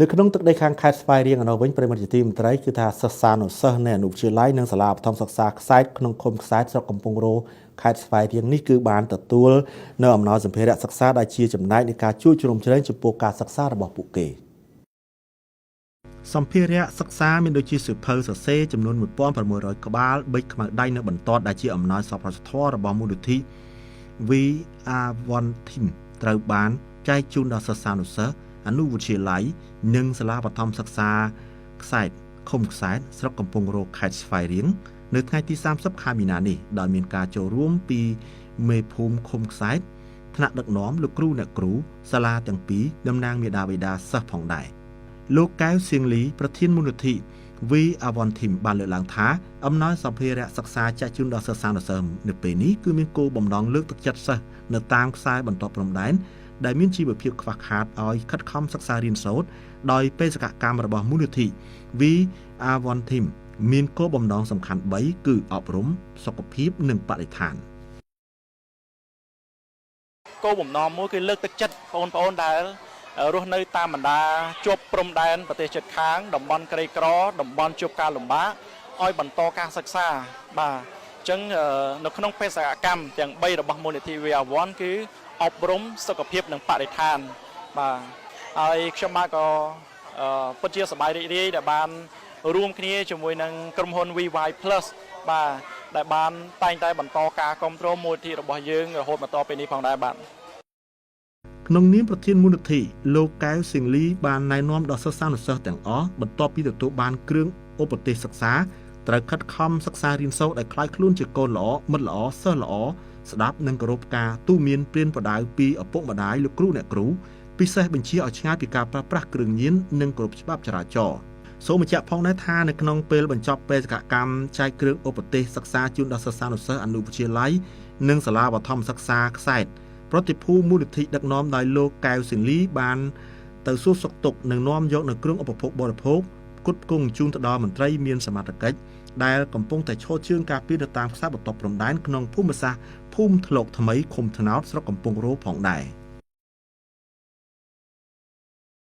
នៅក្នុងទឹកដីខាងខេត្តស្វាយរៀងនៅវិញប្រិមត្តជាទីមន្ត្រីគឺថាសិស្សានុសិស្សនៃអនុវិទ្យាល័យនិងសាលាបឋមសិក្សាខ្សែក្នុងឃុំខ្សែស្រុកកំពង់រោខេត្តស្វាយរៀងនេះគឺបានទទួលនៅអំណោយសម្ភារៈសិក្សាដែលជាចំណែកនៃការជួយជ្រោមជ្រែងចំពោះការសិក្សារបស់ពួកគេសម្ភារៈសិក្សាមានដូចជាសៀវភៅសរសេរចំនួន 1600 ក្បាលប៊ិចខ្មៅដៃនៅបន្ទាត់ដែលជាអំណោយសប្បុរសធម៌របស់មូលនិធិ VR1 Team ត្រូវបានចែកជូនដល់សិស្សានុសិស្សអនុវិទ្យាល័យនិងសាលាបឋមសិក្សាខ្សែឃុំខ្សែស្រុកកំពង់រោខេត្តស្វាយរៀងនៅថ្ងៃទី30 ខែមីនានេះដោយមានការចូលរួមពីមេភូមិឃុំខ្សែថ្នាក់ដឹកនាំលោកគ្រូអ្នកគ្រូសាលាទាំងពីរតំណាងមាតាបិតាសិស្សផងដែរលោកកែវសៀងលីប្រធានមូលនិធិ VR1 Team បានលើកឡើងថាអំណោយសម្ភារៈសិក្សាចែកជូនដល់សិស្សានុសិស្សនៅពេលនេះគឺមានគោលបំណងលើកទឹកចិត្តសិស្សនៅតាមខ្សែបន្ទាត់ព្រំដែនដែលមានជីវភាពខ្វះខាតឲ្យខិតខំសិក្សារៀនសូត្រដោយបេសកកម្មរបស់មូលនិធិ VR1 Team មានគោលបំណងសំខាន់3គឺអប់រំសុខភាពនិងបរិស្ថានគោលបំណងមួយគឺលើកទឹកចិត្តបងប្អូនដែលរស់នៅតាមបណ្ដាជាប់ព្រំដែនប្រទេសជិតខាងតំបន់ក្រីក្រតំបន់ជួបការលំបាកឲ្យបន្តការសិក្សាបាទអញ្ចឹងនៅក្នុងបេសកកម្មទាំង3របស់មូលនិធិ VR1 គឺអប់រំសុខភាពនិងបរិស្ថានបាទហើយខ្ញុំបាទក៏ពិតជាសប្បាយរីករាយដែលបានរួមគ្នាជាមួយនឹងក្រុមហ៊ុន VY Plus បាទដែលបានតែងតែបន្តការគ្រប់គ្រងមូលនិធិរបស់យើងរហូតមកដល់ពេលនេះផងដែរបាទក្នុងនាមប្រធានមូលនិធិលោកកែវសៀងលីបានណែនាំដល់សិស្សានុសិស្សទាំងអស់បន្ទាប់ពីទទួលបានគ្រឿងឧបទេសសិក្សាត្រូវខិតខំសិក្សារៀនសូត្រឲ្យក្លាយខ្លួនជាកូនល្អមិត្តល្អសិស្សល្អស្ដាប់និងគោរពការទូន្មានព្រានប្រដៅពីឪពុកម្ដាយលោកគ្រូអ្នកគ្រូពិសេសបញ្ជាឲ្យឆ្ងាយពីការប្រើប្រាស់គ្រឿងញៀននិងគោរពច្បាប់ចរាចរណ៍សូមបញ្ជាក់ផងដែរថានៅក្នុងពេលបញ្ចប់បេសកកម្មចែកគ្រឿងឧបទេសសិក្សាជូនដល់សិស្សានុសិស្សអនុវិទ្យាល័យនិងសាលាបឋមសិក្សាខ្សែប្រតិភូមូលនិធិដឹកនាំដោយលោកកែវសៀងលីបានទៅសួរសុខទុក្ខនិងនាំយកនៅគ្រឿងឧបភោគបរិភោគគុតគង់ជូនទៅដល់មន្ត្រីមានសមត្ថកិច្ចដែលកំពុងតែឈរជើងការពារនៅតាមខ្សែបន្ទាត់ព្រំដែនក្នុងភូមិសាស្ត្រភូមិថ្លុកថ្មីឃុំថ្នោតស្រុកកំពង់រោផងដែរ